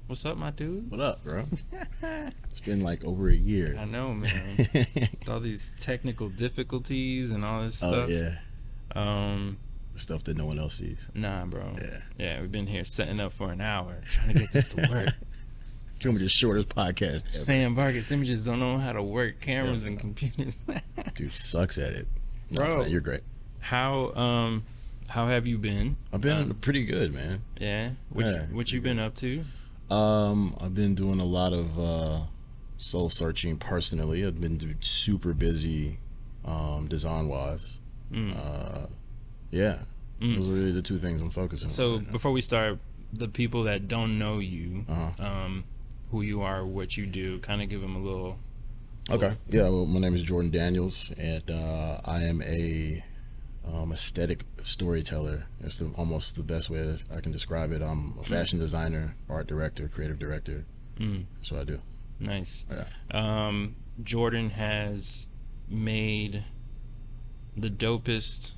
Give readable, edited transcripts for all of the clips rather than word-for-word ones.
What's up, my dude? What up, bro? It's been like over a year. I know, man. With all these technical difficulties and all this Oh stuff. yeah, Um, the stuff that no one else sees. nah, bro. Yeah. We've been here setting up for an hour trying to get this to work. It's gonna be the shortest podcast ever. Sam Vargas images don't know how to work cameras and computers. Dude sucks at it. Bro. You're great. How have you been? I've been pretty good, man. Yeah. Yeah, What you been up to? I've been doing a lot of soul searching personally. I've been super busy, design wise. Yeah, those are really the two things I'm focusing on. So right now. before we start, the people that don't know you, who you are, what you do, kind of give them a little. Okay. Yeah. Well, my name is Jordan Daniels, and I am a aesthetic storyteller. It's almost the best way that I can describe it. I'm a fashion designer, art director, creative director. That's what I do. Nice. Yeah. Jordan has made the dopest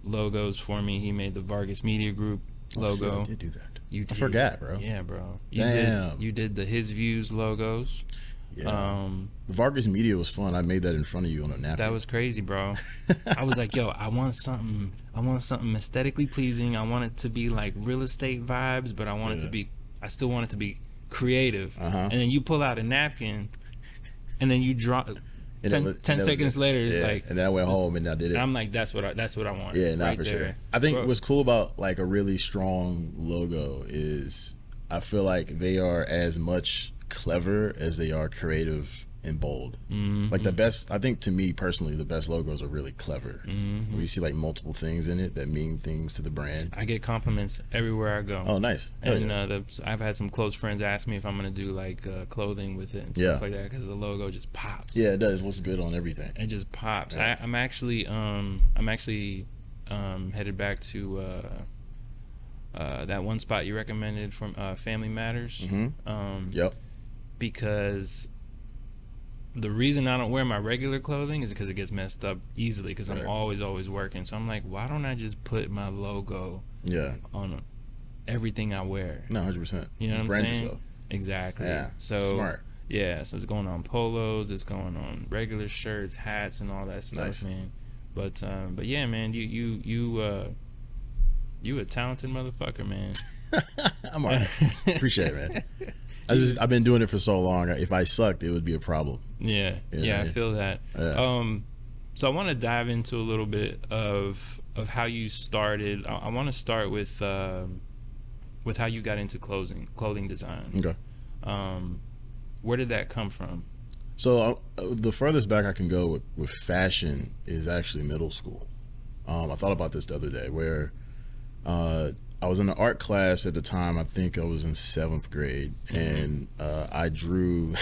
logos for me. He made the Vargas Media Group logo. Oh, shit, I did do that. You did. I forgot, bro. Yeah, bro. Damn. You did the HisViewZ logos. Yeah. The Vargas Media was fun. I made that in front of you on a napkin. That was crazy, bro. I was like, yo, I want something aesthetically pleasing. I want it to be like real estate vibes, but I still want it to be creative. And then you pull out a napkin and then you draw 10 seconds later, it's like, and then I went home and I did it. And I'm like, that's what I want. Yeah, not right for there. sure. I think what's cool about like a really strong logo is I feel like they are as much clever as they are creative and bold. Like the best, I think to me personally, the best logos are really clever. Where you see like multiple things in it that mean things to the brand. I get compliments everywhere I go. Oh, nice. And I've had some close friends ask me if I'm gonna do like clothing with it and stuff like that because the logo just pops. Yeah, it does. It looks good on everything. It just pops. Yeah. I'm actually headed back to that one spot you recommended from Family Matters. Yep. Because the reason I don't wear my regular clothing is because it gets messed up easily because I'm always working. So I'm like, why don't I just put my logo on everything I wear? No, 100%. You know what I'm brand saying? yourself. Exactly. Yeah. So smart. Yeah, so it's going on polos, it's going on regular shirts, hats, and all that stuff, man. But yeah, man, you a talented motherfucker, man. I'm alright. Appreciate it, man. I've been doing it for so long. If I sucked, it would be a problem. Yeah, I feel that. Yeah. So I want to dive into a little bit of how you started. I want to start with how you got into clothing design. Okay. Where did that come from? So the furthest back I can go with fashion is actually middle school. I thought about this the other day where I was in an art class at the time. I think I was in 7th grade, and I drew.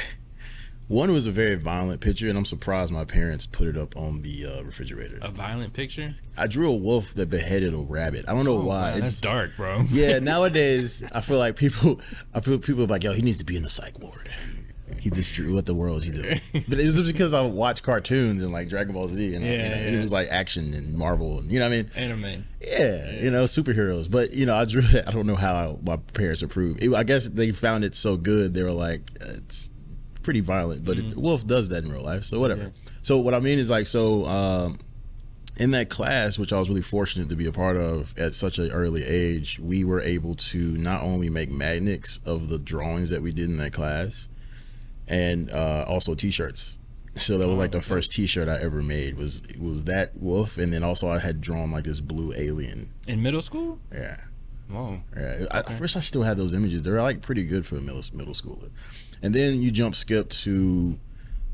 One was a very violent picture, and I'm surprised my parents put it up on the refrigerator. A violent picture? I drew a wolf that beheaded a rabbit. I don't know why. Wow, that's dark, bro. Yeah, nowadays I feel like people are like, yo, he needs to be in the psych ward. He just drew what the world is he doing. But it was just because I would watch cartoons and like Dragon Ball Z, and and it was like action and Marvel, and you know what I mean? Anime. Yeah, you know, superheroes. But you know, I drew it. I don't know how my parents approved. I guess they found it so good. They were like, it's pretty violent, but wolf does that in real life, so whatever. Yeah. So what I mean is like, in that class, which I was really fortunate to be a part of at such an early age, we were able to not only make magnets of the drawings that we did in that class, and also t-shirts. So that was like the first t-shirt I ever made was that wolf, and then also I had drawn like this blue alien. In middle school? Yeah. Whoa. Yeah. At first I still had those images. They're like pretty good for a middle schooler. And then you jump skip to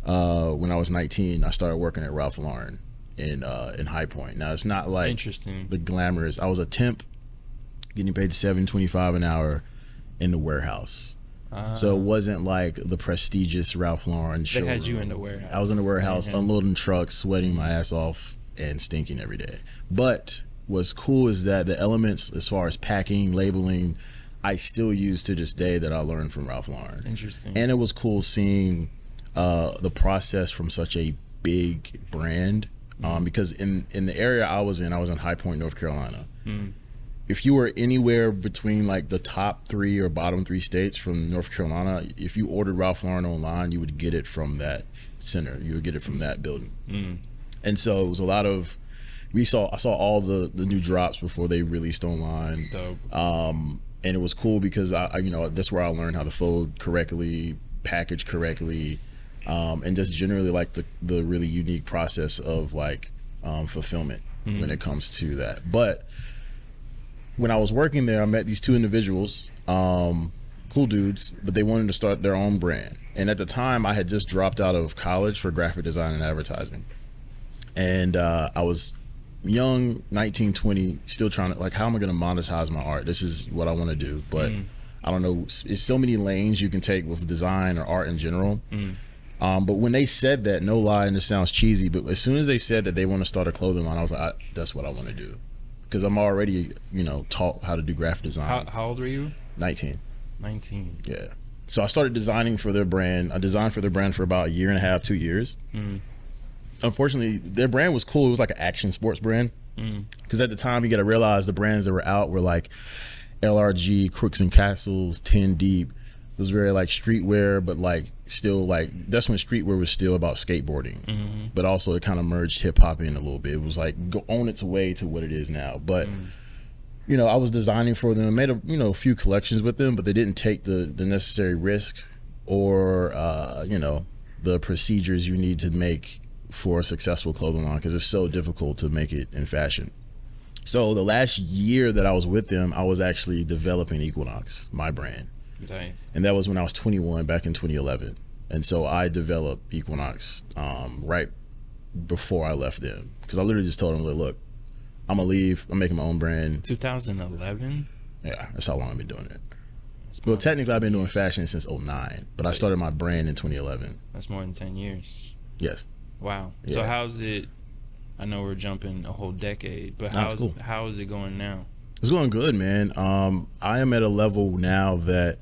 when I was 19, I started working at Ralph Lauren in High Point. Now it's not like the glamorous. I was a temp getting paid $7.25 an hour in the warehouse. So it wasn't like the prestigious Ralph Lauren showroom. They had you in the warehouse. I was in the warehouse unloading trucks, sweating my ass off, and stinking every day. But what's cool is that the elements as far as packing, labeling, I still use to this day that I learned from Ralph Lauren. Interesting. And it was cool seeing the process from such a big brand, because in the area I was in High Point, North Carolina. if you were anywhere between like the top 3 or bottom 3 states from North Carolina, if you ordered Ralph Lauren online, you would get it from that center. You would get it from that building. And so it was a lot of, I saw all the new drops before they released online. Dope. And it was cool because I that's where I learned how to fold correctly, package correctly, and just generally like the really unique process of like fulfillment when it comes to that. But when I was working there, I met these 2 individuals, cool dudes, but they wanted to start their own brand. And at the time, I had just dropped out of college for graphic design and advertising. And I was young, 19, 20, still trying to, like, how am I going to monetize my art? This is what I want to do. But I don't know, it's so many lanes you can take with design or art in general. But when they said that, no lie, and this sounds cheesy, but as soon as they said that they want to start a clothing line, I was like, that's what I want to do. Because I'm already, taught how to do graphic design. How old were you? 19. 19. Yeah. So I started designing for their brand. I designed for their brand for about a year and a half, 2 years. Unfortunately, their brand was cool. It was like an action sports brand. Because at the time, you got to realize the brands that were out were like LRG, Crooks and Castles, 10 Deep. It was very like streetwear, but like still like, that's when streetwear was still about skateboarding. But also it kind of merged hip hop in a little bit. It was like on its way to what it is now. But I was designing for them, made a few collections with them, but they didn't take the necessary risk or the procedures you need to make for a successful clothing line, because it's so difficult to make it in fashion. So the last year that I was with them, I was actually developing Equinox, my brand. Nice. And that was when I was 21, back in 2011. And so I developed Equinox right before I left them, because I literally just told them, look, I'm gonna leave. I'm making my own brand. 2011. Yeah, that's how long I've been doing it. Well, technically, I've been doing fashion since 2009, but I started my brand in 2011. That's more than 10 years. Yes. Wow. Yeah. So how's it? I know we're jumping a whole decade, but how is it going now? It's going good, man. I am at a level now that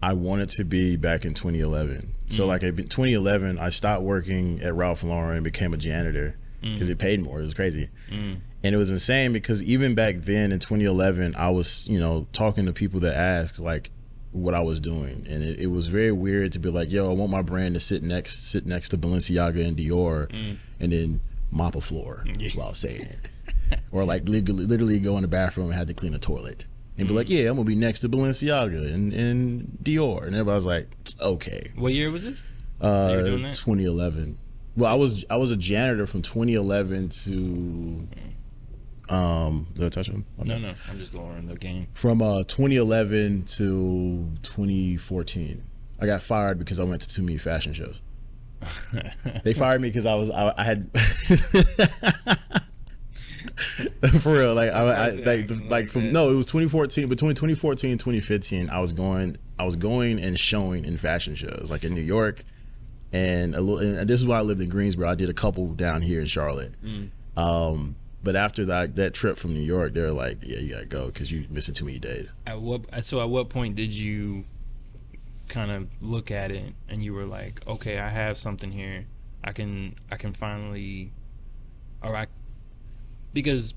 I wanted to be back in 2011. So like in 2011, I stopped working at Ralph Lauren and became a janitor because it paid more. It was crazy. And it was insane because even back then in 2011, I was, talking to people that asked like what I was doing. And it was very weird to be like, yo, I want my brand to sit next to Balenciaga and Dior and then mop a floor while I was saying it. Or like literally go in the bathroom and have to clean a toilet. And be like, yeah, I'm gonna be next to Balenciaga and Dior, and everybody was like, okay. What year was this? You were doing that? 2011. Well, I was a janitor from 2011 to did I touch him? No, I'm just lowering the game. From 2011 to 2014, I got fired because I went to too many fashion shows. They fired me because I had. For real, like it was 2014. Between 2014 and 2015, I was going and showing in fashion shows, like in New York, and this is why I lived in Greensboro. I did a couple down here in Charlotte. But after that trip from New York, they're like, yeah, you gotta go because you're missing too many days. At what point did you kind of look at it and you were like, okay, I have something here. I can finally, because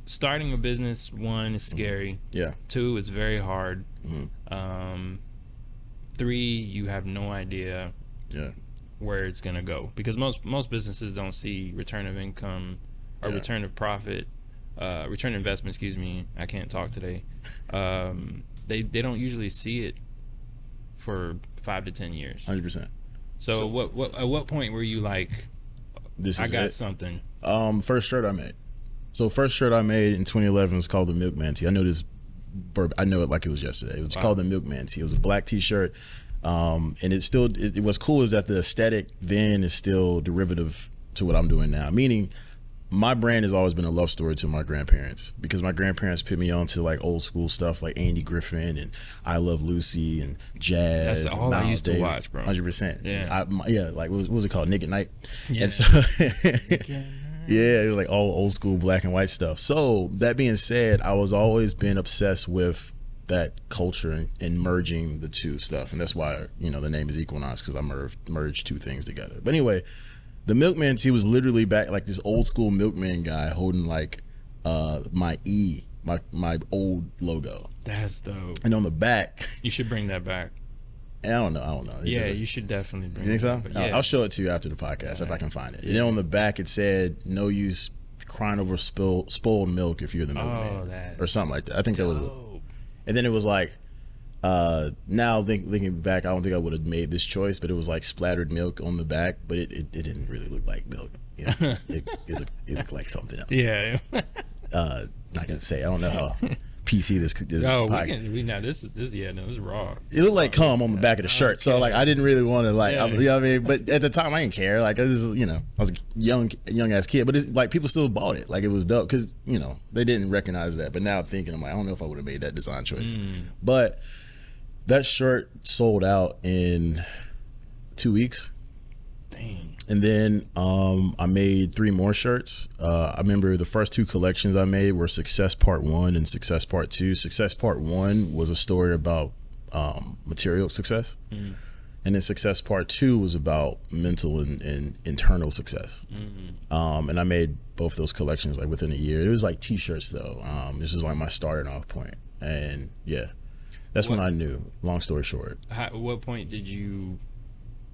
starting a business, 1, is scary. Yeah. 2, it's very hard. 3, you have no idea where it's gonna go, because most businesses don't see return of income or return of profit, return of investment. Excuse me, I can't talk today. They don't usually see it for 5 to 10 years. 100%. So at what point were you like, I got something? First shirt I made. So first shirt I made in 2011 was called the Milkman Tee. I know it like it was yesterday. It was called the Milkman Tee. It was a black T-shirt, and what's cool is that the aesthetic then is still derivative to what I'm doing now. Meaning, my brand has always been a love story to my grandparents, because my grandparents put me on to like old school stuff like Andy Griffin and I Love Lucy and jazz. That's all I used to watch, bro. 100%. Yeah. Like what was it called? Nick at Night. Yeah. And so. Yeah, it was like all old school black and white stuff. So that being said, I was always been obsessed with that culture and merging the two stuff, and that's why the name is Equinox, because I merged two things together. But anyway, the Milkman Tee was literally back like this old school milkman guy holding like my E my old logo. That's dope. And on the back, You should bring that back. I don't know. Yeah, you should definitely bring You think so? that back. Yeah. I'll show it to you after the podcast if I can find it. Yeah. And then on the back it said, "No use crying over spoiled milk if you're the milkman," or something like that. I think that was it. And then it was like, now thinking back, I don't think I would have made this choice, but it was like splattered milk on the back, but it didn't really look like milk. It looked like something else. Yeah. Not gonna say. I don't know how PC this. No, this is raw. It looked like cum on the back of the shirt, so like I didn't really want to like, Yeah. you know what I mean. But at the time, I didn't care. Like I was a young ass kid, but it's like people still bought it. Like it was dope because they didn't recognize that. But now thinking, I'm like, I don't know if I would have made that design choice. But that shirt sold out in 2 weeks. Dang. And then I made 3 more shirts. I remember the first 2 collections I made were Success Part 1 and Success Part 2. Success Part 1 was a story about material success. And then Success Part 2 was about mental and internal success. And I made both those collections like within a year. It was like t-shirts though. This was like my starting off point. And yeah, that's when I knew, long story short. At what point did you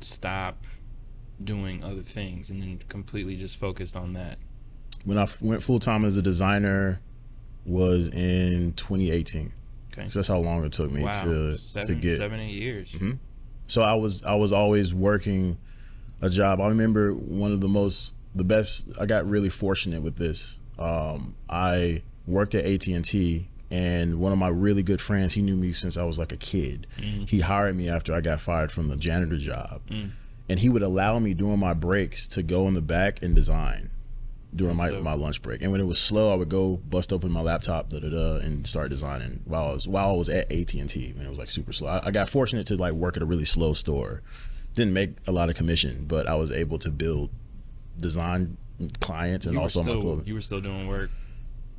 stop doing other things and then completely just focused on that? When I went full time as a designer was in 2018. Okay. So that's how long it took me to get 7-8 years. So I was always working a job. I remember the best. I got really fortunate with this. I worked at AT&T, and one of my really good friends, he knew me since I was like a kid. He hired me after I got fired from the janitor job. And he would allow me during my breaks to go in the back and design during my lunch break. And when it was slow, I would go bust open my laptop, and start designing while I was at AT&T. And it was like super slow. I got fortunate to like work at a really slow store. Didn't make a lot of commission, but I was able to build design clients and also my clothing. You were still doing work.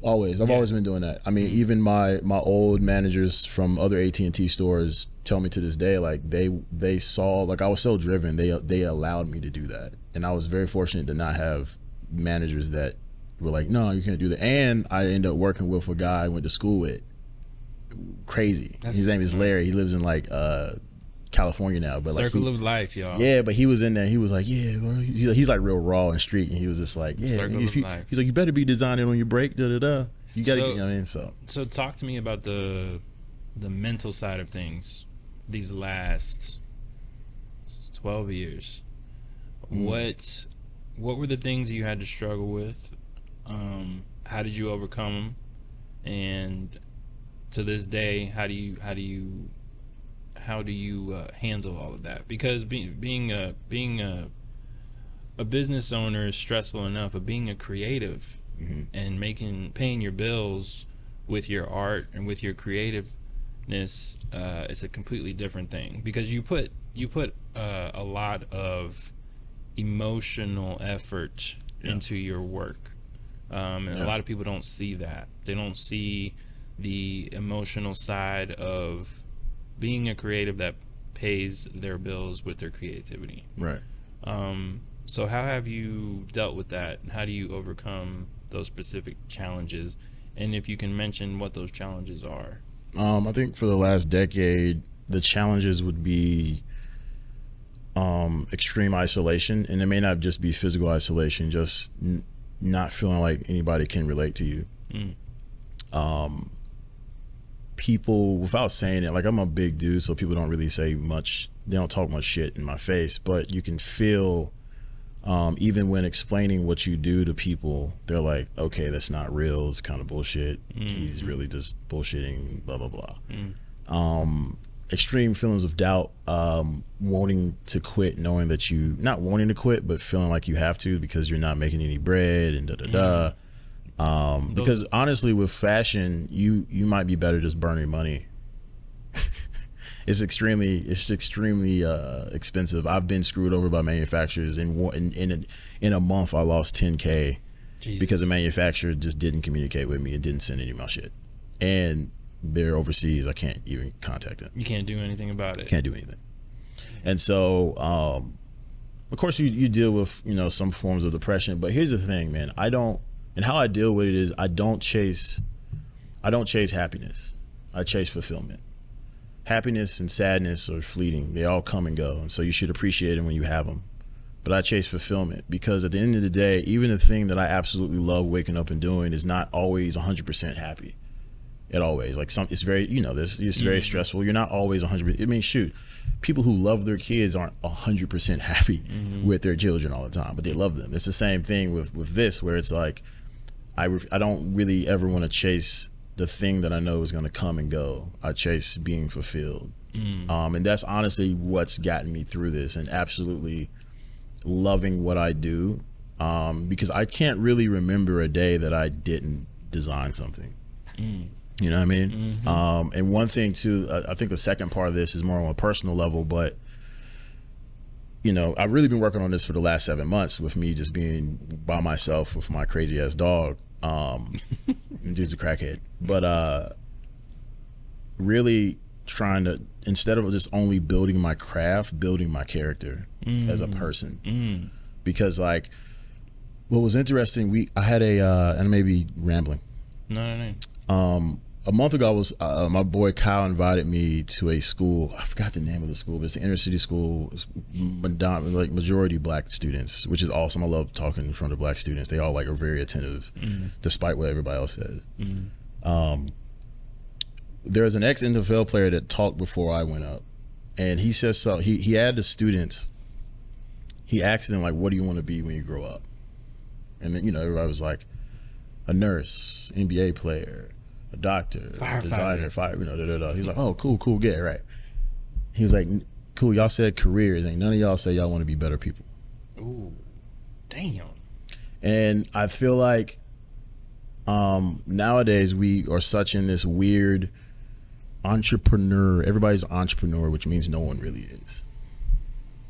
Always. I've always been doing that. I mean, even my old managers from other AT&T stores tell me to this day, like they saw, like I was so driven, they allowed me to do that. And I was very fortunate to not have managers that were like, no, you can't do that. And I ended up working with a guy I went to school with. Crazy. His name is Larry. He lives in like California now, but Circle of life, y'all. Yeah, but he was in there. He was like, yeah, bro. He's like real raw and street, and he was just like, yeah. He's like, you better be designing on your break. You gotta, you know what I mean. So talk to me about the mental side of things. These last 12 years, what were the things you had to struggle with? How did you overcome them? And to this day, how do you handle all of that? Because being a business owner is stressful enough, but being a creative and paying your bills with your art and with your creativeness is a completely different thing, because you put a lot of emotional effort into your work, and a lot of people don't see that. They don't see the emotional side of being a creative that pays their bills with their creativity. Right. So how have you dealt with that? How do you overcome those specific challenges? And if you can mention what those challenges are. I think for the last decade, the challenges would be extreme isolation, and it may not just be physical isolation, just not feeling like anybody can relate to you. People, without saying it, like I'm a big dude, so people don't really say much. They don't talk much shit in my face, but you can feel, even when explaining what you do to people, they're like, okay, that's not real. It's kind of bullshit. He's really just bullshitting, blah, blah, blah. Extreme feelings of doubt, wanting to quit, knowing that not wanting to quit, but feeling like you have to because you're not making any bread and da-da-da. Because honestly, with fashion, you might be better just burning money. It's extremely expensive. I've been screwed over by manufacturers. In a month, I lost $10K because the manufacturer just didn't communicate with me and didn't send any of my shit. And they're overseas. I can't even contact them. You can't do anything about it. Can't do anything. And so, of course, you deal with some forms of depression. But here's the thing, man. And how I deal with it is I don't chase I don't chase happiness. I chase fulfillment. Happiness and sadness are fleeting. They all come and go. And so you should appreciate them when you have them. But I chase fulfillment because at the end of the day, even the thing that I absolutely love waking up and doing is not always 100% happy. It always, like, it's very, it's very stressful. You're not always 100%. I mean, shoot, people who love their kids aren't 100% happy with their children all the time, but they love them. It's the same thing with this, where it's like, I don't really ever want to chase the thing that I know is going to come and go. I chase being fulfilled. And that's honestly what's gotten me through this, and absolutely loving what I do, because I can't really remember a day that I didn't design something. You know what I mean? And one thing too, I think the second part of this is more on a personal level, but I've really been working on this for the last 7 months with me just being by myself with my crazy ass dog. Dude's a crackhead, but really trying to, instead of just only building my craft, building my character as a person. Because like, what was interesting, I had and I may be rambling. No. A month ago, my boy Kyle invited me to a school. I forgot the name of the school, but it's an inner city school. It's like majority black students, which is awesome. I love talking in front of black students. They all are very attentive, despite what everybody else says. There's an ex-NFL player that talked before I went up, and he says so. He had the students. He asked them, like, "What do you want to be when you grow up?" And then everybody was like, "A nurse, NBA player, a doctor, designer, He was like, "Oh, cool, get it right." He was like, "Cool, y'all said careers, and none of y'all say y'all want to be better people." Ooh, damn. And I feel like nowadays we are such in this weird entrepreneur. Everybody's an entrepreneur, which means no one really is.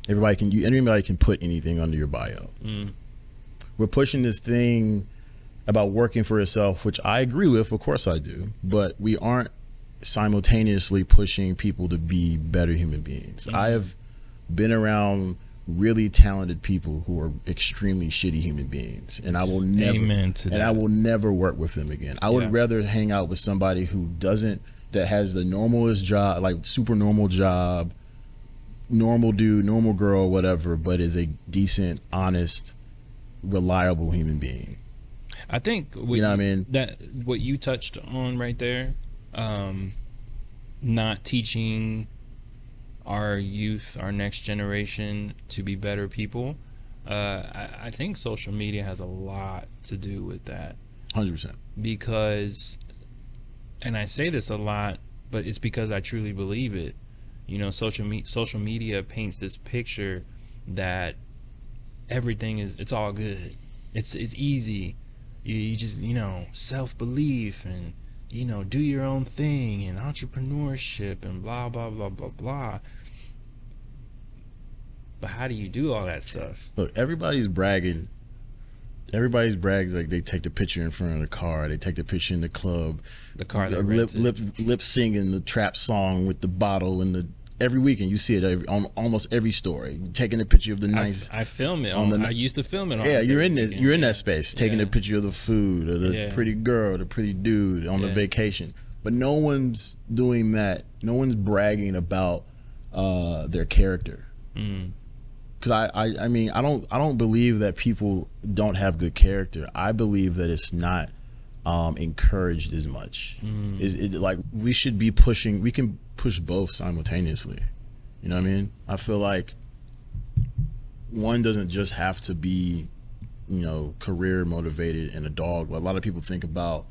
Anybody can put anything under your bio. We're pushing this thing about working for yourself, which I agree with, of course I do, but we aren't simultaneously pushing people to be better human beings. I have been around really talented people who are extremely shitty human beings, and I will never work with them again. I would rather hang out with somebody that has the normalest job, like super normal job, normal dude, normal girl, whatever, but is a decent, honest, reliable human being. I think what you touched on right there, not teaching our youth, our next generation, to be better people. I think social media has a lot to do with that. 100%. Because, and I say this a lot, but it's because I truly believe it. Social media paints this picture that everything it's all good. It's easy. You just, self-belief and, do your own thing and entrepreneurship and blah, blah, blah, blah, blah. But how do you do all that stuff? Look, everybody's bragging. Everybody's brags like they take the picture in front of the car. They take the picture in the club. The car they lip singing the trap song with the bottle and every weekend you see it on almost every story. Taking a picture of the nice. I film it. I used to film it. You're in this. You're in that space, taking a picture of the food or the pretty girl, the pretty dude on the vacation. But no one's doing that. No one's bragging about their character. Because I don't believe that people don't have good character. I believe that it's not encouraged as much. Like we should be pushing. We can push both simultaneously. You know what I mean? I feel like one doesn't just have to be, career motivated and a dog. A lot of people think about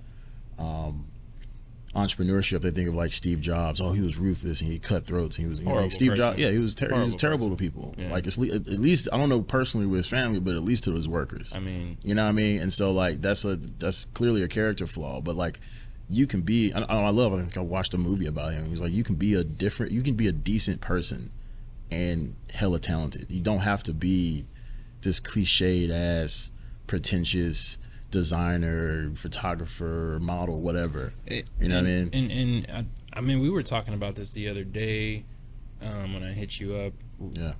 entrepreneurship. They think of like Steve Jobs. Oh, he was ruthless and he cut throats. And he was Steve Jobs. Yeah, he was terrible to people. Yeah. Like at least I don't know personally with his family, but at least to his workers. I mean, you know what I mean? And so like that's clearly a character flaw. But like you can be. I think I watched a movie about him. He was like, you can be a decent person and hella talented. You don't have to be this cliched ass pretentious designer, photographer, model, whatever. You know what I mean? And I mean, we were talking about this the other day when I hit you up. Yeah.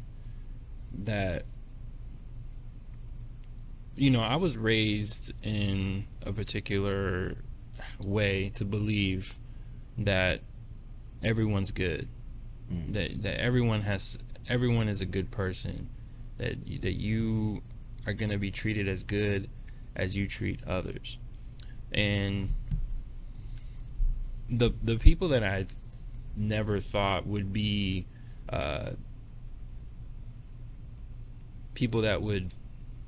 That, I was raised in a particular way to believe that everyone's good, that everyone is a good person, that you are going to be treated as good as you treat others. And the people that I never thought would be people that would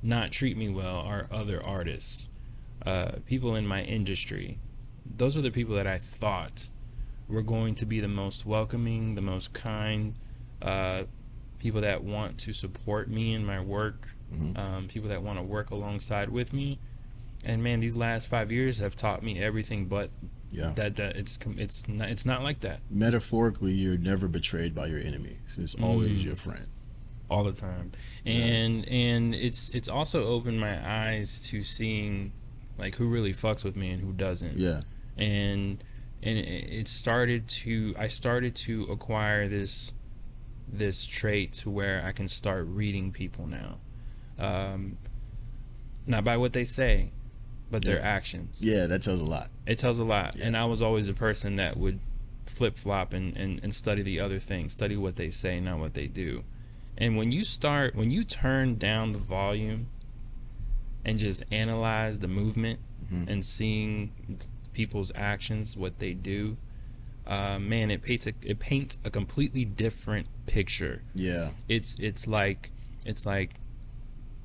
not treat me well are other artists, people in my industry. Those are the people that I thought were going to be the most welcoming, the most kind, people that want to support me in my work, people that want to work alongside with me. And man, these last 5 years have taught me everything but that it's not like that. Metaphorically, you're never betrayed by your enemy. It's always your friend. All the time. And it's also opened my eyes to seeing like who really fucks with me and who doesn't. Yeah. And I started to acquire this trait to where I can start reading people now. Not by what they say, but their actions. Yeah, that tells a lot. It tells a lot. Yeah. And I was always a person that would flip-flop and study the other things, study what they say, not what they do. And when you turn down the volume and just analyze the movement and seeing people's actions, what they do, man, it paints a completely different picture. Yeah. It's like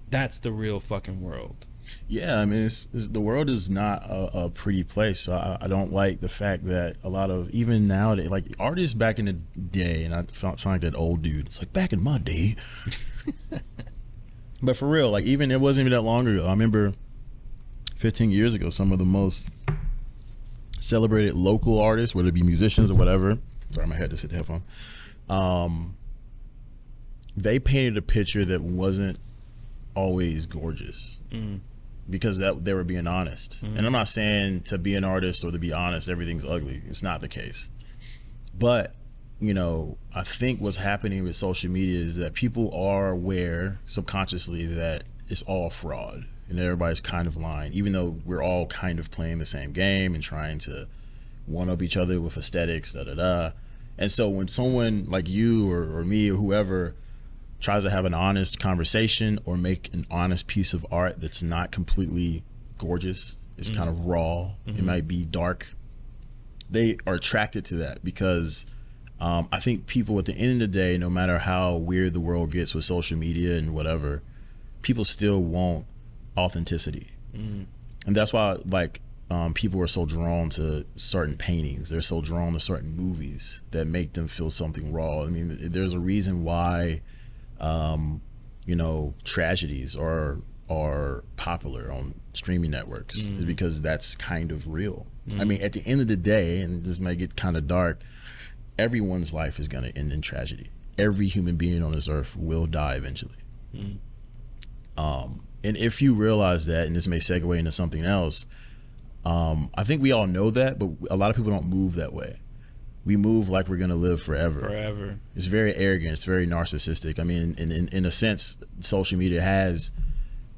that's the real fucking world. Yeah, I mean, the world is not a pretty place. So I don't like the fact that a lot of, even nowadays, like artists back in the day, and I sound like that old dude. It's like back in my day. But for real, like even it wasn't even that long ago. I remember 15 years ago, some of the most celebrated local artists, whether it be musicians or whatever. Sorry, my head just hit the headphone. They painted a picture that wasn't always gorgeous. Because they were being honest. And I'm not saying to be an artist or to be honest everything's ugly. It's not the case. But you know, I think what's happening with social media is that people are aware subconsciously that it's all fraud and everybody's kind of lying, even though we're all kind of playing the same game and trying to one up each other with aesthetics, And so when someone like you or me or whoever tries to have an honest conversation or make an honest piece of art that's not completely gorgeous, it's kind of raw, it might be dark, they are attracted to that because I think people at the end of the day, no matter how weird the world gets with social media and whatever, people still want authenticity. And that's why like people are so drawn to certain paintings, they're so drawn to certain movies that make them feel something raw. I mean, there's a reason why you know, tragedies are popular on streaming networks is because that's kind of real. I mean, at the end of the day, and this might get kind of dark, everyone's life is going to end in tragedy. Every human being on this earth will die eventually. And if you realize that, and this may segue into something else, I think we all know that, but a lot of people don't move that way. We move like we're going to live forever. It's very arrogant. It's very narcissistic. I mean, in a sense, social media has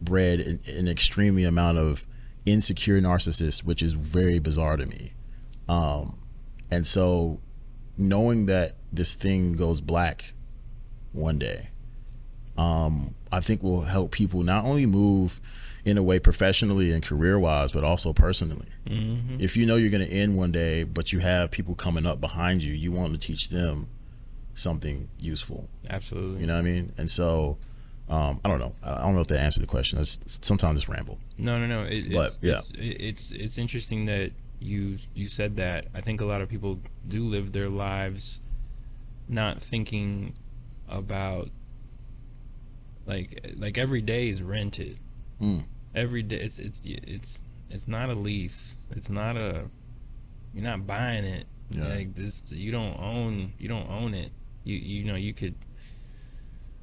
bred an extremely amount of insecure narcissists, which is very bizarre to me. And so knowing that this thing goes black one day, I think will help people not only move in a way professionally and career-wise, but also personally. If you know you're going to end one day, but you have people coming up behind you, you want to teach them something useful. Absolutely. You know what I mean? And so, I don't know. I don't know if that answered the question. Sometimes it's ramble. No. It's interesting that you said that. I think a lot of people do live their lives not thinking about like every day is rented. Every day it's not a lease. It's not you're not buying it. Yeah. Like this, you don't own it. You know, you could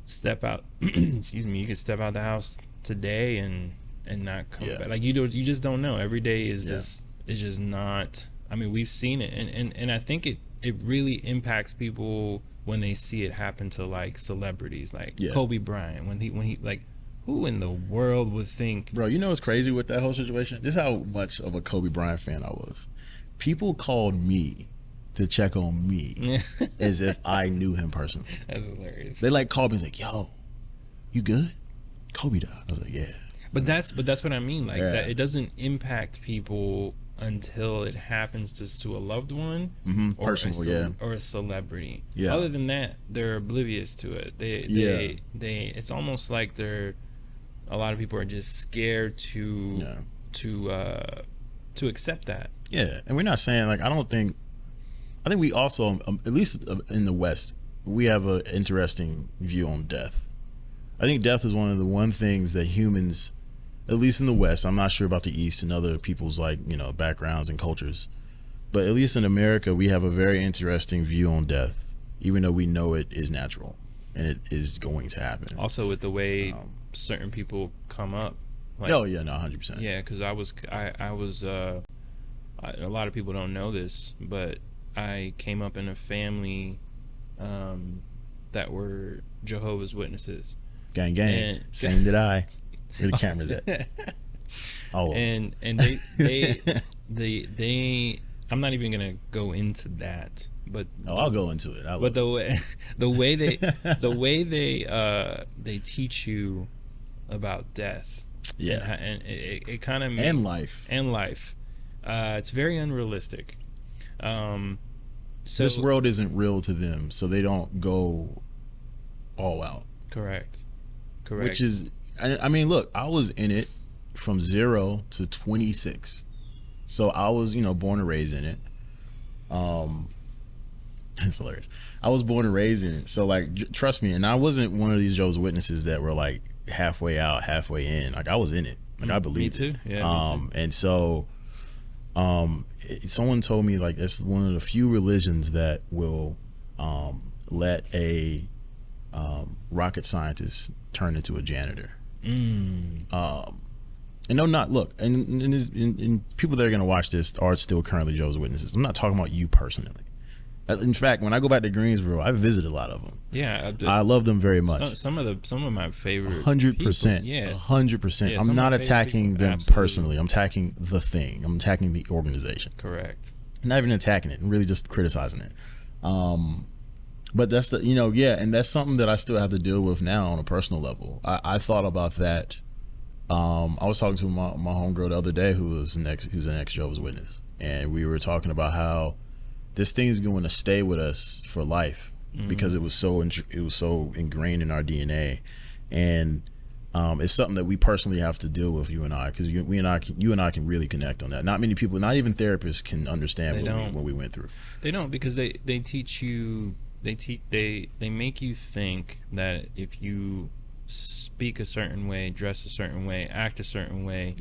step out excuse me, you could step out the house today and not come back. Like you just don't know. Every day is just not. I mean, we've seen it, and I think it really impacts people when they see it happen to like celebrities, like Kobe Bryant, when he like, Who in the world would think? Bro, you know what's crazy with that whole situation? This is how much of a Kobe Bryant fan I was. People called me to check on me as if I knew him personally. That's hilarious. They like called me and was like, yo, you good? Kobe died. I was like, yeah. But that's what I mean. Like that, it doesn't impact people until it happens to a loved one, or personal, or a celebrity. Yeah. Other than that, they're oblivious to it. They it's almost like a lot of people are just scared to accept that. Yeah, and we're not saying like I think we also at least in the West we have an interesting view on death. I think death is one of the things that humans, at least in the West, I'm not sure about the East and other people's backgrounds and cultures, but at least in America we have a very interesting view on death, even though we know it is natural and it is going to happen. Also with the way certain people come up. Like, oh yeah, no, 100%. Yeah, because I was a lot of people don't know this, but I came up in a family that were Jehovah's Witnesses. Gang, gang. Same did I. Where the cameras at? Oh. And they I'm not even gonna go into that, but I'll go into it. But the way they teach you about death, and it kind of and life. It's very unrealistic. So this world isn't real to them, so they don't go all out. Correct. Which is, I mean, look, I was in it from 0 to 26, so I was, born and raised in it. It's hilarious. I was born and raised in it, so like, trust me. And I wasn't one of these Jehovah's Witnesses that were like halfway out, halfway in. Like I was in it. Like I believed it. Yeah. Me too. And so, someone told me like it's one of the few religions that will let a rocket scientist turn into a janitor. And no, not look, and people that are gonna watch this are still currently Jehovah's Witnesses. I'm not talking about you personally. In fact, when I go back to Greensboro, I visit a lot of them. Yeah, I love them very much. Some of my favorite. 100%. Yeah, 100%. I'm not attacking them personally. I'm attacking the thing. I'm attacking the organization. Correct. Not even attacking it. I'm really just criticizing it. But that's and that's something that I still have to deal with now on a personal level. I thought about that. I was talking to my homegirl the other day who's an ex Jehovah's Witness, and we were talking about how this thing is going to stay with us for life because it was so ingrained in our DNA, and it's something that we personally have to deal with, you and I, because you and I can really connect on that. Not many people, not even therapists, can understand what we went through. They don't, because they teach you. They make you think that if you speak a certain way, dress a certain way, act a certain way,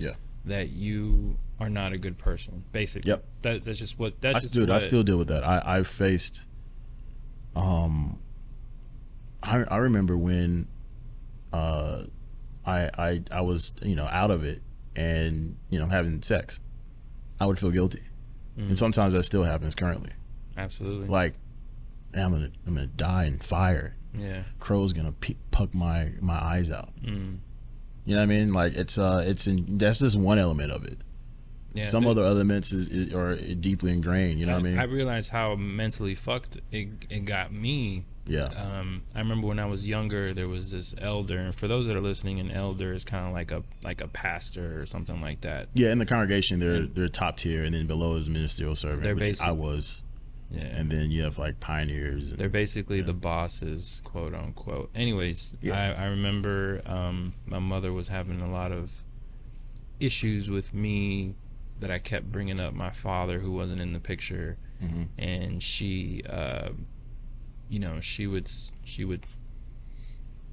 that you are not a good person. Basically, that's just what. I still deal with that. I faced. I remember when, I was out of it and having sex, I would feel guilty, and sometimes that still happens currently. Absolutely. Like, I'm gonna die in fire. Yeah. Crow's gonna puck my eyes out. You know what I mean? Like that's just one element of it. Yeah, some other elements are deeply ingrained. You know what I mean? I realized how mentally fucked it got me. Yeah. I remember when I was younger, there was this elder, and for those that are listening, an elder is kind of like a pastor or something like that. Yeah, in the congregation, they're top tier, and then below is ministerial servant, which I was. Yeah. And then you have like pioneers. They're basically the bosses, quote unquote. Anyways, I remember my mother was having a lot of issues with me that I kept bringing up my father, who wasn't in the picture, and she, she would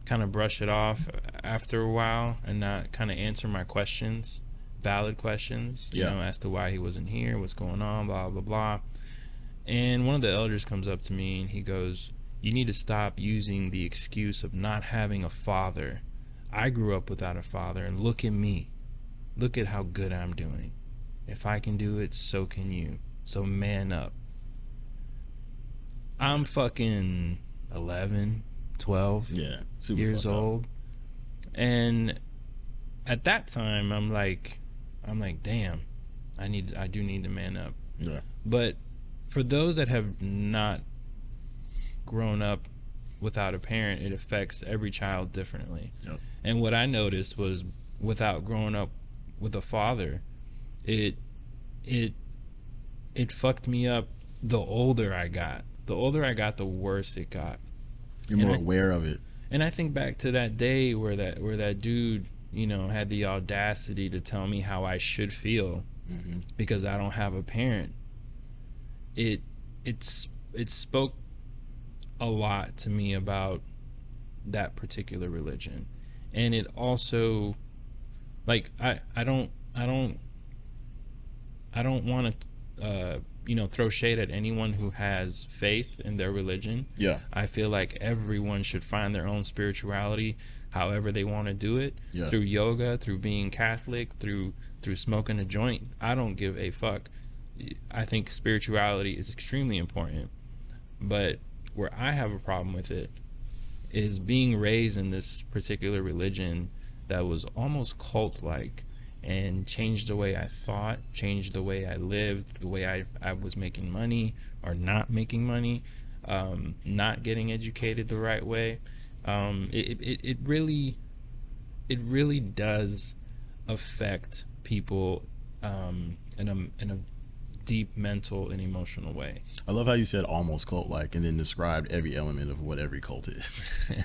kind of brush it off after a while and not kind of answer my questions, valid questions, as to why he wasn't here, what's going on, blah blah blah. And one of the elders comes up to me and he goes, "You need to stop using the excuse of not having a father. I grew up without a father, and look at me. Look at how good I'm doing. If I can do it, so can you. So man up." I'm fucking 11, 12 years old. And at that time, I'm like, damn, I do need to man up. Yeah. But for those that have not grown up without a parent, it affects every child differently. Yep. And what I noticed was, without growing up with a father, it fucked me up. The older I got, the worse it got. You're more aware of it. And I think back to that day where that dude, you know, had the audacity to tell me how I should feel because I don't have a parent. It spoke a lot to me about that particular religion. And it also, like, I don't want to throw shade at anyone who has faith in their religion. Yeah. I feel like everyone should find their own spirituality however they want to do it. Yeah. Through yoga, through being Catholic, through smoking a joint. I don't give a fuck. I think spirituality is extremely important. But where I have a problem with it is being raised in this particular religion that was almost cult-like, and changed the way I thought, changed the way I lived, the way I was making money or not making money, not getting educated the right way. It really does affect people in a deep mental and emotional way. I love how you said almost cult-like and then described every element of what every cult is.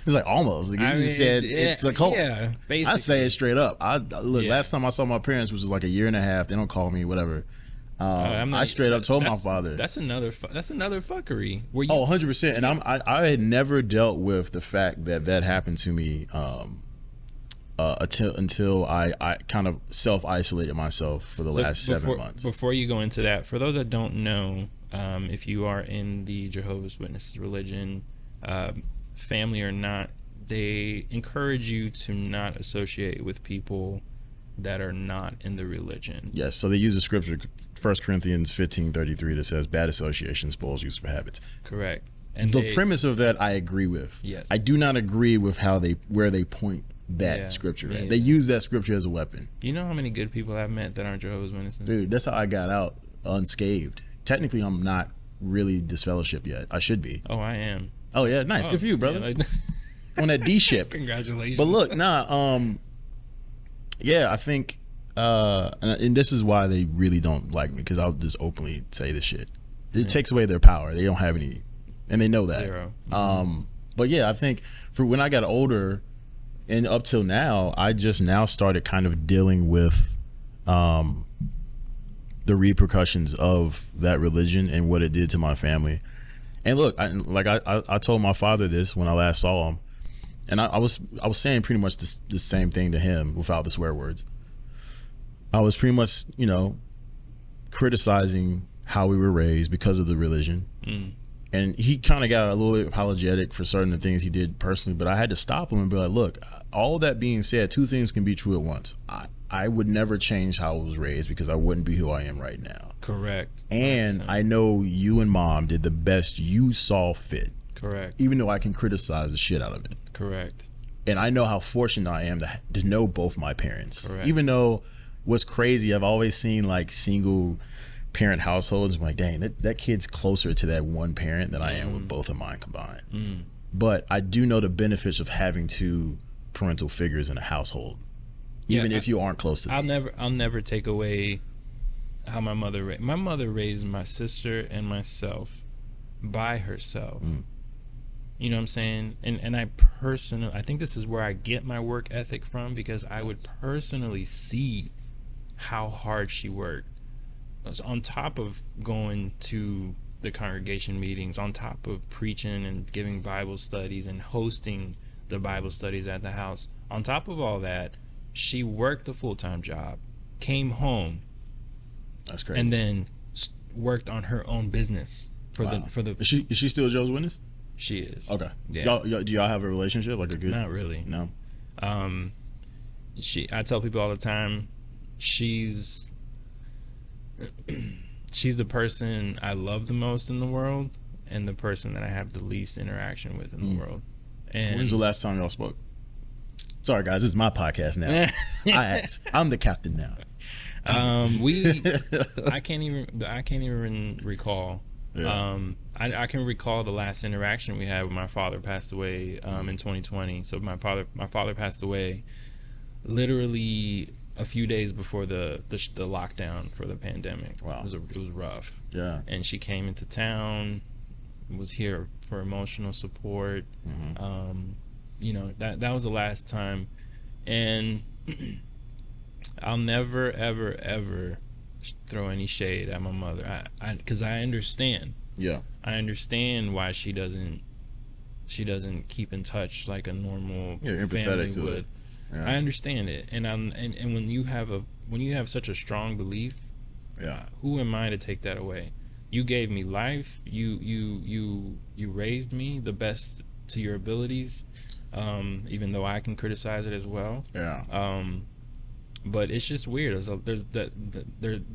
It's like almost. Like you just said it's a cult. Yeah, basically. I say it straight up. Look. Yeah. Last time I saw my parents, which was like a year and a half. They don't call me whatever. I straight up told my father. That's another fuckery. 100%. And I had never dealt with the fact that happened to me until I kind of self-isolated myself for the last 7 months. Before you go into that, for those that don't know, if you are in the Jehovah's Witnesses religion, family or not, they encourage you to not associate with people that are not in the religion. Yes, so they use the scripture 1 Corinthians 15:33 that says bad association spoils useful habits. Correct. And the premise of that I agree with. Yes. I do not agree with where they point that scripture at. They use that scripture as a weapon. You know how many good people I've met that aren't Jehovah's Witnesses? Dude, that's how I got out unscathed. Technically, I'm not really disfellowshipped yet. I should be. Oh, I am. Oh yeah, nice. Good for you, brother. Yeah, on that D ship. Congratulations. But look, yeah, I think, and this is why they really don't like me, because I'll just openly say this shit. It takes away their power. They don't have any, and they know that. Zero. But yeah, I think for when I got older and up till now, I just now started kind of dealing with the repercussions of that religion and what it did to my family. And look, I told my father this when I last saw him, and I was saying pretty much the same thing to him without the swear words. I was pretty much, criticizing how we were raised because of the religion. And he kind of got a little bit apologetic for certain things he did personally, but I had to stop him and be like, look, all that being said, two things can be true at once. I would never change how I was raised because I wouldn't be who I am right now. Correct. And 100%. I know you and mom did the best you saw fit. Correct. Even though I can criticize the shit out of it. Correct. And I know how fortunate I am to know both my parents. Correct. Even though what's crazy, I've always seen like single parent households. I'm like, dang, that kid's closer to that one parent than I am with both of mine combined. But I do know the benefits of having two parental figures in a household, even if you aren't close to them. I'll never take away how my mother raised my sister and myself by herself. You know what I'm saying? And I think this is where I get my work ethic from, because I would personally see how hard she worked. On top of going to the congregation meetings, on top of preaching and giving Bible studies and hosting the Bible studies at the house, on top of all that, she worked a full-time job, came home, that's crazy, and then worked on her own business for the. Is she still Joe's Witness? She is. Okay. Yeah. Do y'all have a relationship, like a good? Not really. No. I tell people all the time, she's the person I love the most in the world, and the person that I have the least interaction with in the world. And when's the last time y'all spoke? Sorry, guys, this is my podcast now. I'm the captain now. I can't even recall. Yeah. I can recall the last interaction we had when my father passed away in 2020. So my father passed away literally a few days before the lockdown for the pandemic. Wow. It was rough. Yeah. And she came into town, was here for emotional support. You know, that was the last time. And I'll never ever throw any shade at my mother. Because I understand. Yeah. I understand why she doesn't keep in touch like a normal family to would. it. Yeah. I understand it, and when you have such a strong belief, who am I to take that away? You gave me life. You raised me the best to your abilities, even though I can criticize it as well. Yeah. But it's just weird.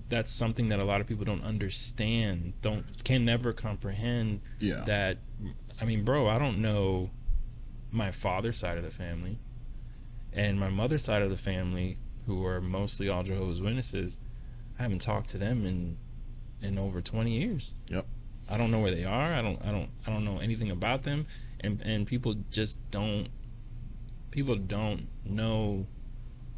That's something that a lot of people don't understand. Can never comprehend. Yeah. That, I mean, bro, I don't know my father's side of the family. And my mother's side of the family, who are mostly all Jehovah's Witnesses, I haven't talked to them in over 20 years. Yep. I don't know where they are. I don't know anything about them, and people just don't. People don't know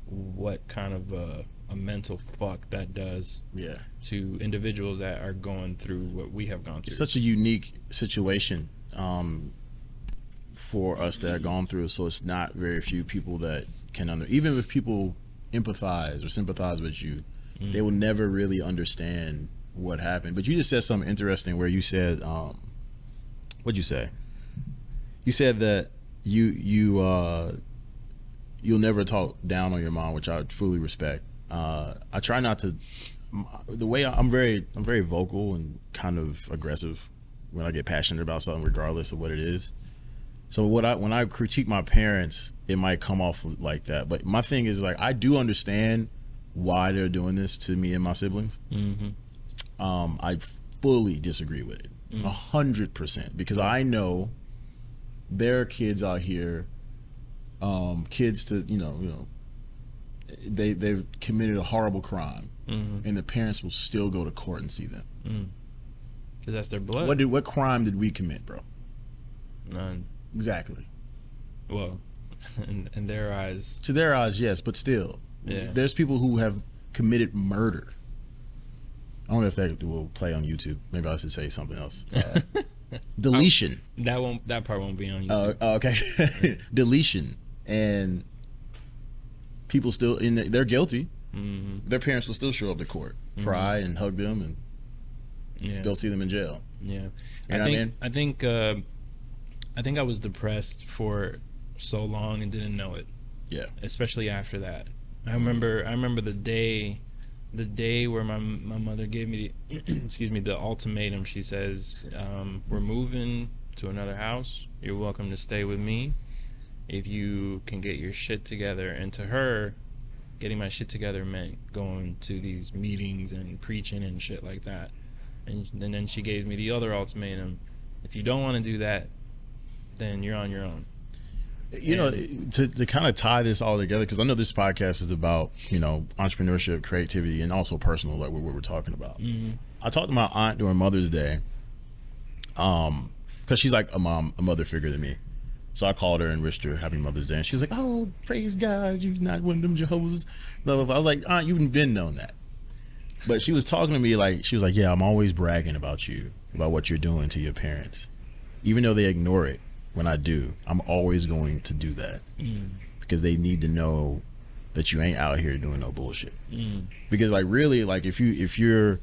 what kind of a mental fuck that does. Yeah. To individuals that are going through what we have gone through. It's such a unique situation. For us that have gone through, so it's not very few people that can even if people empathize or sympathize with you, they will never really understand what happened. But you just said something interesting where you said, what'd you say? You said that you'll never talk down on your mom, which I fully respect. I try not to. The way I'm very vocal and kind of aggressive when I get passionate about something, regardless of what it is. So when I critique my parents, it might come off like that. But my thing is, like, I do understand why they're doing this to me and my siblings. I fully disagree with it, 100%, because I know there are kids out here, kids to they've committed a horrible crime, and the parents will still go to court and see them because that's their blood. What crime did we commit, bro? None. Exactly. Well, in their eyes. To their eyes, yes, but still. Yeah. There's people who have committed murder. I don't know if that will play on YouTube. Maybe I should say something else. Deletion. That part won't be on YouTube. Okay. Deletion. And people still, they're guilty. Their parents will still show up to court, cry and hug them and go see them in jail. Yeah. I think I was depressed for so long and didn't know it. Yeah. Especially after that. I remember the day where my mother gave me the ultimatum. She says, we're moving to another house. You're welcome to stay with me if you can get your shit together. And to her, getting my shit together meant going to these meetings and preaching and shit like that. And then she gave me the other ultimatum. If you don't want to do that, then you're on your own. To kind of tie this all together, because I know this podcast is about entrepreneurship, creativity, and also personal, like what we're talking about. I talked to my aunt during Mother's Day, because she's like a mother figure to me. So I called her and wished her Happy Mother's Day, and she was like, "Oh, praise God, you're not one of them Jehovah's." Blah, blah, blah. I was like, "Aunt, you've been known that." But she was talking to me like, she was like, "Yeah, I'm always bragging about you, about what you're doing to your parents, even though they ignore it. When I do, I'm always going to do that because they need to know that you ain't out here doing no bullshit." Because like really, like if you're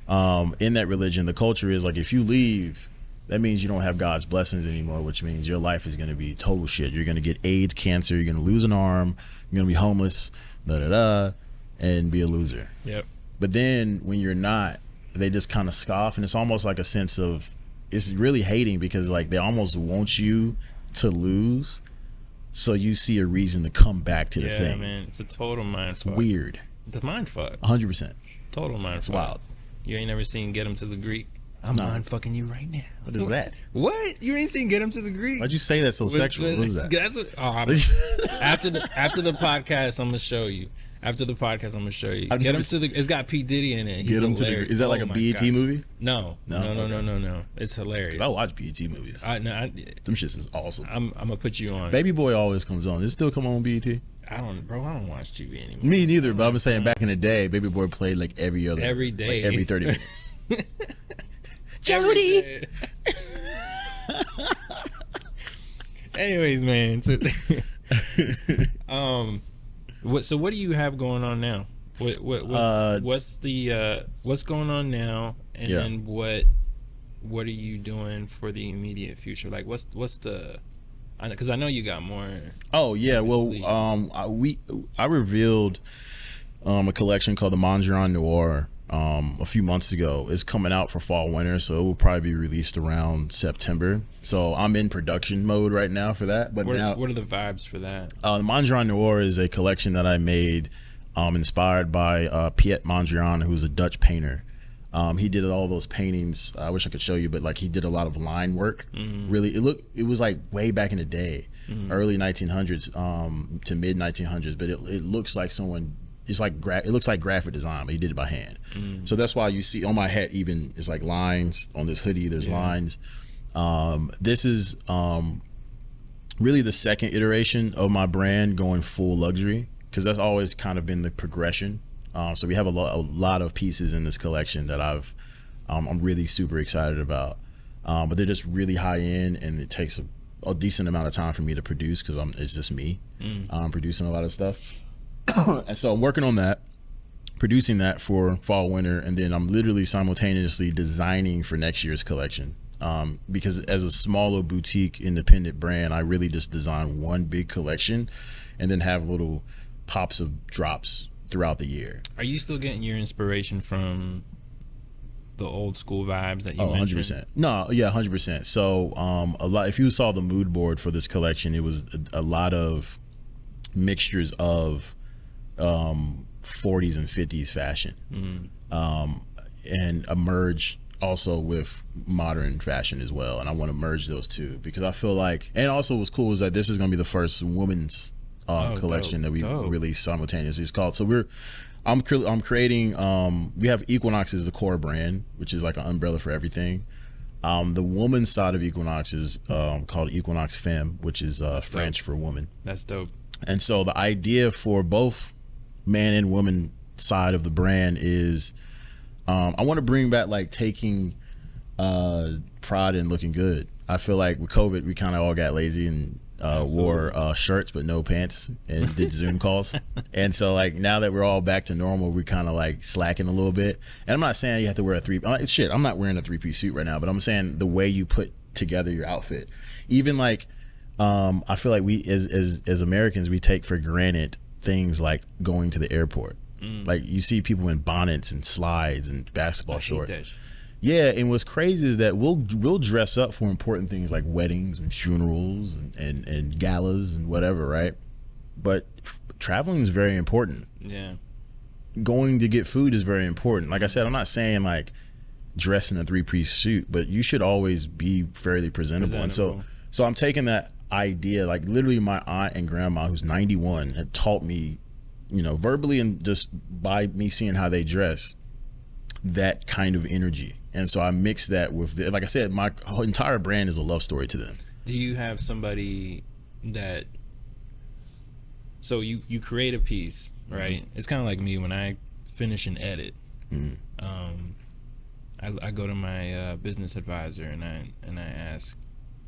in that religion, the culture is like if you leave, that means you don't have God's blessings anymore, which means your life is going to be total shit. You're going to get AIDS, cancer, you're going to lose an arm, you're going to be homeless, and be a loser. Yep. But then when you're not, they just kind of scoff, and it's almost like a sense of, it's really hating because like they almost want you to lose, so you see a reason to come back to the thing. Yeah, man, it's a total mind fuck. Weird. The mind fuck. 100%. Total mind fuck. Wild. You ain't never seen Get Him to the Greek? I'm mind fucking you right now. What is that? What? You ain't seen Get Him to the Greek? Why'd you say that so sexual? What is that? That's what. After the podcast, I'm gonna show you. After the podcast, I'm gonna show you. Get Him to the. It's got P Diddy in it. Get Him to the. Is that like a BET movie? No. It's hilarious. I watch BET movies. Them shits is awesome. I'm gonna put you on. Baby Boy always comes on. Does it still come on BET? I don't watch TV anymore. Me neither. But I'm saying back in the day, Baby Boy played like every day, like every 30 minutes. Jody. Anyways, man. So, what do you have going on now? What's going on now? And then what are you doing for the immediate future? Like what's the? Because I know you got more. Oh yeah, well, I revealed a collection called the Mondrian Noir a few months ago. It's coming out for fall winter, so it will probably be released around September. So I'm in production mode right now for that. But what are the vibes for that? The Mondrian Noir is a collection that I made inspired by Piet Mondrian, who's a Dutch painter. He did all those paintings. I wish I could show you, but like he did a lot of line work. Really, it was like way back in the day, early 1900s to mid 1900s. But it looks like someone. It looks like graphic design, but he did it by hand. So that's why you see on my hat even it's like lines on this hoodie. There's lines. This is really the second iteration of my brand going full luxury, because that's always kind of been the progression. So we have a lot of pieces in this collection that I'm really super excited about, but they're just really high end, and it takes a decent amount of time for me to produce because it's just me producing a lot of stuff. And so I'm working on that, producing that for fall winter, and then I'm literally simultaneously designing for next year's collection. Because as a smaller boutique independent brand, I really just design one big collection and then have little pops of drops throughout the year. Are you still getting your inspiration from the old school vibes that you mentioned? 100%. No, yeah, 100%. So a lot. If you saw the mood board for this collection, it was a lot of mixtures of 40s and 50s fashion, and a merge also with modern fashion as well. And I want to merge those two because I feel like, and also what's cool is that this is going to be the first women's collection that we release simultaneously. It's called, so I'm creating, we have Equinox as the core brand, which is like an umbrella for everything. The woman's side of Equinox is called Equinox Femme, which is French for woman. That's dope. And so the idea for both man and woman side of the brand is I want to bring back like taking pride in looking good. I feel like with COVID we kind of all got lazy and wore shirts but no pants and did Zoom calls. And so like now that we're all back to normal, we kind of like slacking a little bit. And I'm not saying you have to wear I'm not wearing a 3-piece suit right now, but I'm saying the way you put together your outfit, even like I feel like we as Americans, we take for granted things like going to the airport. Like you see people in bonnets and slides and basketball shorts. Yeah, and what's crazy is that we'll dress up for important things like weddings and funerals and galas and whatever, right? But traveling is very important. Yeah. Going to get food is very important. Like I said, I'm not saying like dress in a 3-piece suit, but you should always be fairly presentable. And so I'm taking that idea, like literally my aunt and grandma, who's 91, had taught me, verbally and just by me seeing how they dress, that kind of energy. And so I mix that with like I said, my whole entire brand is a love story to them. Do you have somebody that, so you create a piece, right? It's kind of like me when I finish an edit. I go to my business advisor and I ask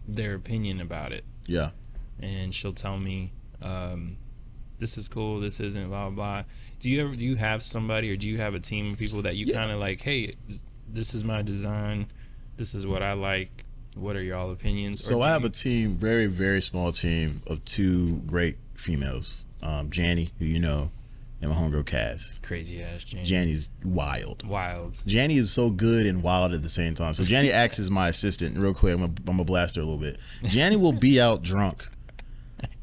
their opinion about it. Yeah. And she'll tell me, this is cool, this isn't, blah, blah, blah. Do you have somebody, or do you have a team of people that you kind of like, hey, this is my design, this is what I like, what are y'all opinions? So I have a team, very, very small team of 2 great females. Janny, who you know, and my homegirl Cass. Crazy ass Janny. Janny's wild. Janny is so good and wild at the same time. So Janny acts as my assistant. Real quick, I'm gonna blast her a little bit. Janny will be out drunk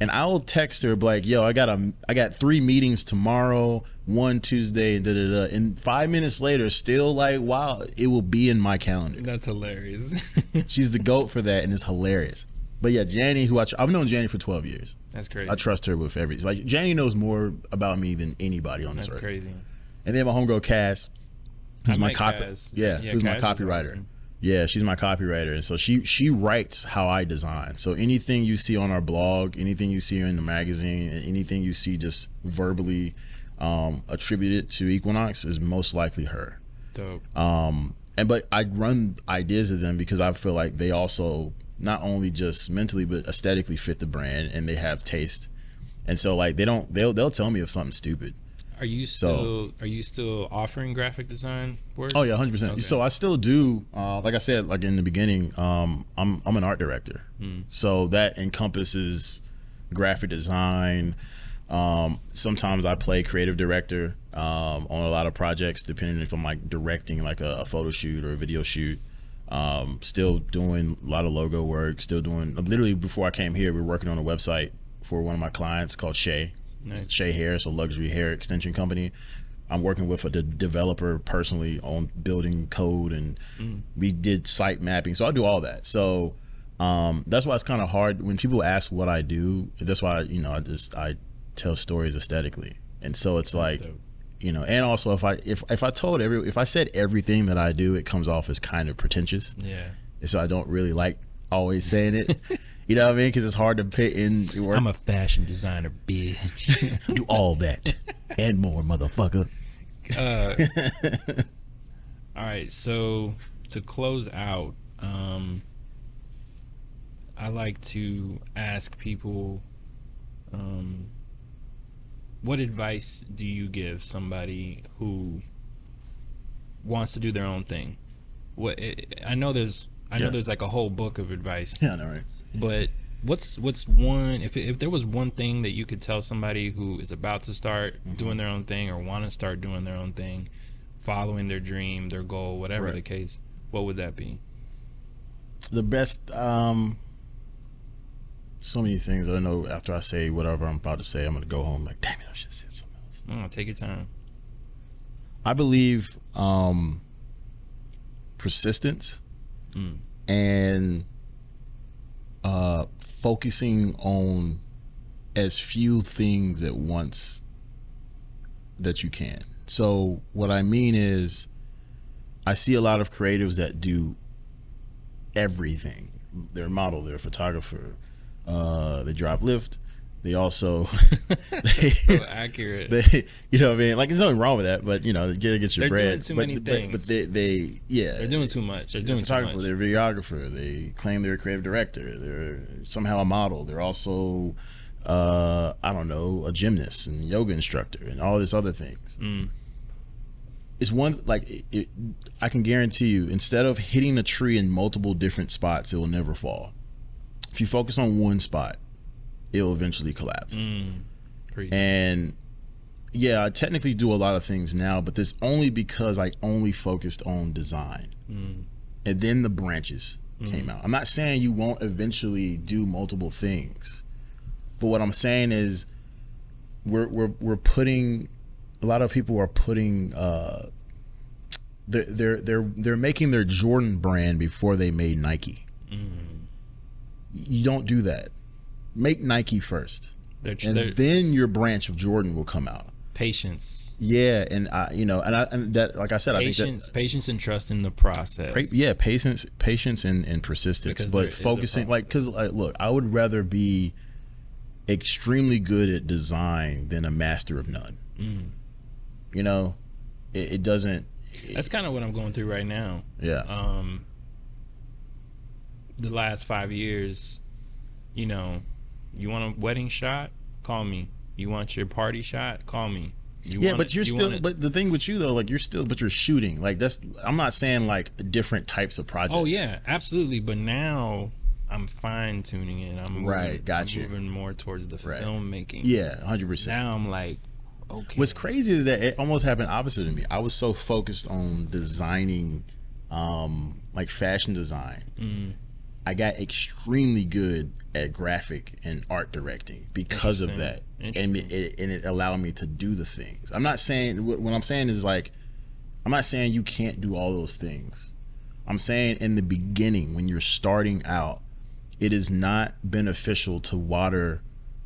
and I'll text her like, yo, I got 3 meetings tomorrow, 1 Tuesday, and and 5 minutes later, still like, wow, it will be in my calendar. That's hilarious. She's the GOAT for that, and it's hilarious. But yeah, Janny, who I've known Janny for 12 years. That's crazy. I trust her with everything. Like, Janny knows more about me than anybody on this earth. That's crazy. And then my homegirl Cass, who's my Cass. who's my copywriter. Awesome. Yeah, she's my copywriter, and so she writes how I design. So anything you see on our blog, anything you see in the magazine, and anything you see just verbally attributed to Equinox is most likely her. Dope. But I run ideas of them because I feel like they also not only just mentally but aesthetically fit the brand, and they have taste. And so like they'll tell me if something's stupid. Are you still offering graphic design work? Oh yeah, 100%. Okay. So I still do. Like I said, like in the beginning, I'm an art director. So that encompasses graphic design. Sometimes I play creative director on a lot of projects, depending if I'm like directing like a photo shoot or a video shoot. Still doing a lot of logo work. Still doing. Literally before I came here, we were working on a website for one of my clients called Shay. Nice. Shay Hair, it's a luxury hair extension company. I'm working with a developer personally on building code, and we did site mapping. So I do all that. So that's why it's kind of hard when people ask what I do. That's why I tell stories aesthetically, and so it's like and also if I said everything that I do, it comes off as kind of pretentious. Yeah. And so I don't really like always saying it. You know what I mean? Because it's hard to put in work. I'm a fashion designer, bitch. Do all that and more, motherfucker. All right, so to close out, I like to ask people, what advice do you give somebody who wants to do their own thing? I know there's like a whole book of advice. Yeah, I know, right? But what's one, if there was one thing that you could tell somebody who is about to start doing their own thing or want to start doing their own thing, following their dream, their goal, whatever the case, what would that be? The best, so many things. I don't know, after I say whatever I'm about to say, I'm going to go home like, damn it, I should have said something else. Take your time. I believe persistence and focusing on as few things at once that you can. So what I mean is, I see a lot of creatives that do everything. They're a model, they're a photographer, they drive Lyft. They also so accurate. You know what I mean? Like, there's nothing wrong with that, but you get your bread. Doing too many things. But they're doing too much. They're doing photographer, too much. they're a videographer. They claim they're a creative director. They're somehow a model. They're also I don't know, a gymnast and yoga instructor and all these other things. It's one, like, I can guarantee you, instead of hitting a tree in multiple different spots, it will never fall. If you focus on one spot, it'll eventually collapse. And yeah, I technically do a lot of things now, but that's only because I only focused on design. And then the branches came out. I'm not saying you won't eventually do multiple things, but what I'm saying is we're putting, a lot of people are putting they're making their Jordan brand before they made Nike. You don't do that. Make Nike first, and then your branch of Jordan will come out. Patience. Yeah, and that, like I said, patience, I think patience and trust in the process. Patience and persistence, because but focusing, like, because look, I would rather be extremely good at design than a master of none. It doesn't. That's kind of what I'm going through right now. Yeah. The last 5 years, you want a wedding shot? Call me. You want your party shot? Call me. But the thing with you though, like, you're shooting. Like, I'm not saying like different types of projects. Oh yeah, absolutely. But now I'm fine tuning it. I'm moving more towards the filmmaking. Yeah, 100%. Now I'm like, okay. What's crazy is that it almost happened opposite of me. I was so focused on designing, like fashion design. I got extremely good at graphic and art directing because of that, and it allowed me to do the things. I'm not saying, what I'm saying is like, I'm not saying you can't do all those things. I'm saying in the beginning, when you're starting out, it is not beneficial to water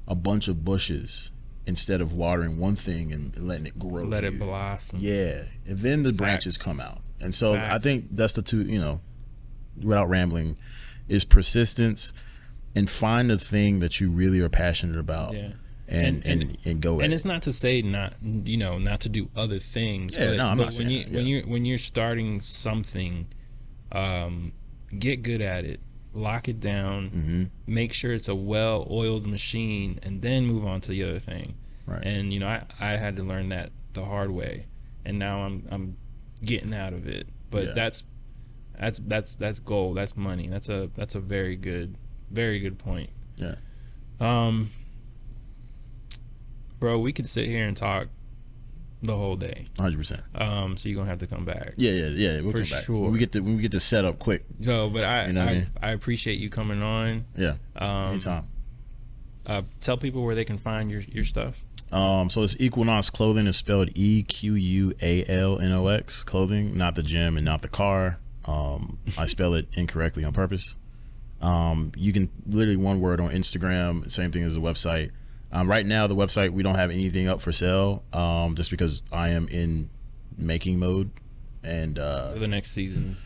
a bunch of bushes instead of watering one thing and letting it grow. Let it blossom. Yeah, and then the branches come out. And so I think that's the two, without rambling, is persistence and find the thing that you really are passionate about. Yeah. And go at it. And it's not to say not to do other things. Yeah, but, no, I'm but not saying that. when you're starting something, get good at it, lock it down, make sure it's a well-oiled machine, and then move on to the other thing. Right. And I had to learn that the hard way, and now I'm getting out of it. But that's gold. That's money. That's a very good point. Yeah. Bro, we could sit here and talk the whole day. 100%. So you're gonna have to come back. Yeah. We'll For come back. sure. When we get the set up quick. No, but I mean? I appreciate you coming on. Yeah. Anytime. Tell people where they can find your stuff. So it's Equinox Clothing. Is spelled EQUALNOX clothing, not the gym and not the car. I spell it incorrectly on purpose. You can literally one word on Instagram. Same thing as the website. Right now, the website, we don't have anything up for sale, just because I am in making mode, and For the next season.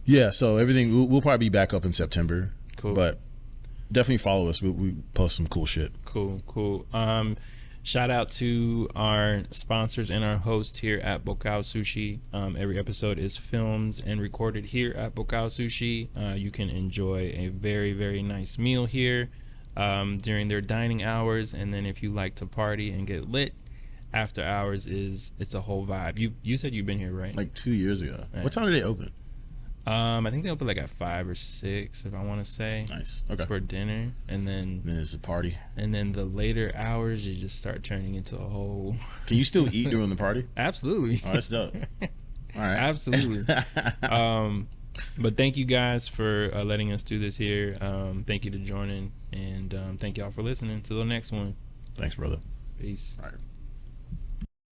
Yeah, so everything we'll probably be back up in September. Cool. But definitely follow us. We post some cool shit. Cool. Shout out to our sponsors and our host here at Bokao Sushi. Every episode is filmed and recorded here at Bokao Sushi. You can enjoy a very, very nice meal here during their dining hours, and then if you like to party and get lit, after hours it's a whole vibe. You said you've been here, right? Like 2 years ago. Right. What time did they open? I think they open like at 5 or 6, if I want to say. Nice. Okay. For dinner, and then it's a party. And then the later hours, you just start turning into a whole. Can you still eat during the party? Absolutely. Oh, that's dope. All right. Absolutely. But thank you guys for letting us do this here. Thank you to joining, and thank y'all for listening. Till the next one. Thanks, brother. Peace. All right.